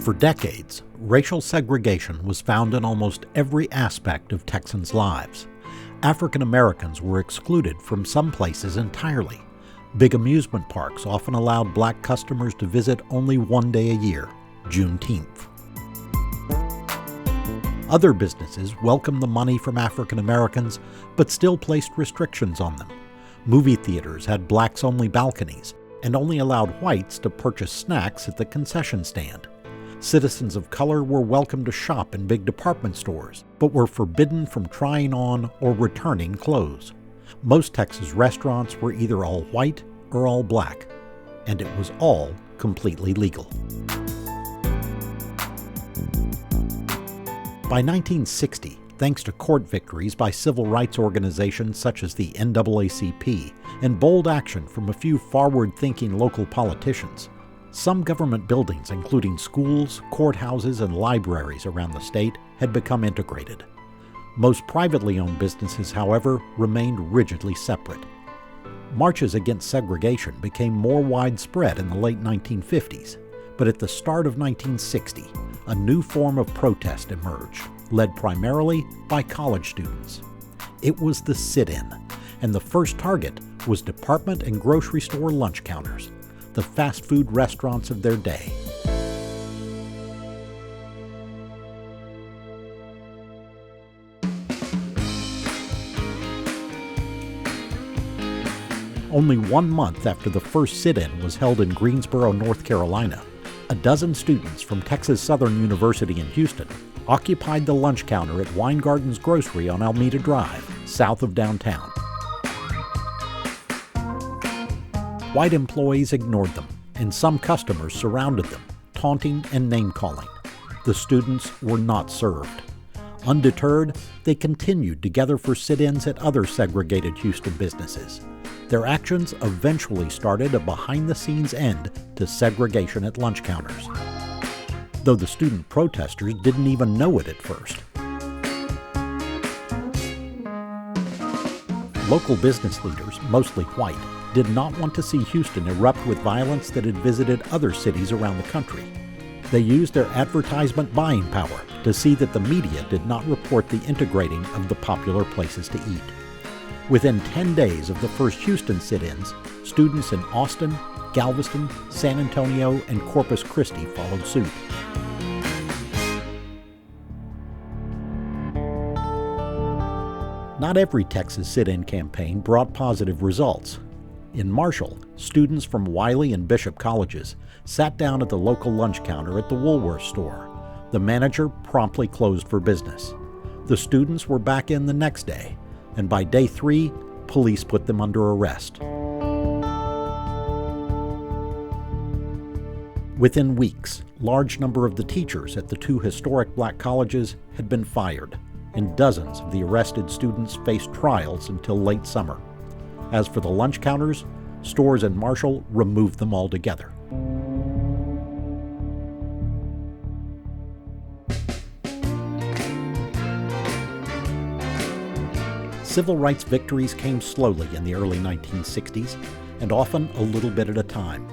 For decades, racial segregation was found in almost every aspect of Texans' lives. African Americans were excluded from some places entirely. Big amusement parks often allowed black customers to visit only one day a year, Juneteenth. Other businesses welcomed the money from African Americans, but still placed restrictions on them. Movie theaters had blacks-only balconies and only allowed whites to purchase snacks at the concession stand. Citizens of color were welcome to shop in big department stores, but were forbidden from trying on or returning clothes. Most Texas restaurants were either all white or all black, and it was all completely legal. By 1960, thanks to court victories by civil rights organizations such as the NAACP and bold action from a few forward-thinking local politicians, some government buildings, including schools, courthouses, and libraries around the state, had become integrated. Most privately owned businesses, however, remained rigidly separate. Marches against segregation became more widespread in the late 1950s, but at the start of 1960, a new form of protest emerged, led primarily by college students. It was the sit-in, and the first target was department and grocery store lunch counters, the fast food restaurants of their day. Only 1 month after the first sit-in was held in Greensboro, North Carolina, a dozen students from Texas Southern University in Houston occupied the lunch counter at Weingarten's Grocery on Alameda Drive, south of downtown. White employees ignored them, and some customers surrounded them, taunting and name-calling. The students were not served. Undeterred, they continued to gather for sit-ins at other segregated Houston businesses. Their actions eventually started a behind-the-scenes end to segregation at lunch counters, though the student protesters didn't even know it at first. Local business leaders, mostly white, did not want to see Houston erupt with violence that had visited other cities around the country. They used their advertisement buying power to see that the media did not report the integrating of the popular places to eat. Within 10 days of the first Houston sit-ins, students in Austin, Galveston, San Antonio, and Corpus Christi followed suit. Not every Texas sit-in campaign brought positive results. In Marshall, students from Wiley and Bishop colleges sat down at the local lunch counter at the Woolworth store. The manager promptly closed for business. The students were back in the next day, and by day 3, police put them under arrest. Within weeks, large number of the teachers at the 2 historic black colleges had been fired, and dozens of the arrested students faced trials until late summer. As for the lunch counters, stores in Marshall removed them altogether. Civil rights victories came slowly in the early 1960s, and often a little bit at a time.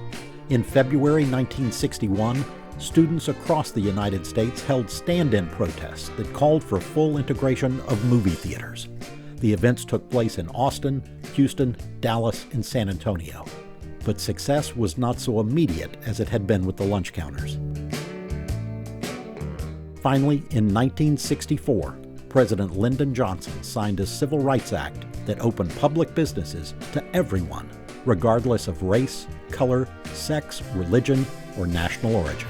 In February 1961, students across the United States held stand-in protests that called for full integration of movie theaters. The events took place in Austin, Houston, Dallas, and San Antonio. But success was not so immediate as it had been with the lunch counters. Finally, in 1964, President Lyndon Johnson signed a Civil Rights Act that opened public businesses to everyone, regardless of race, color, sex, religion, or national origin.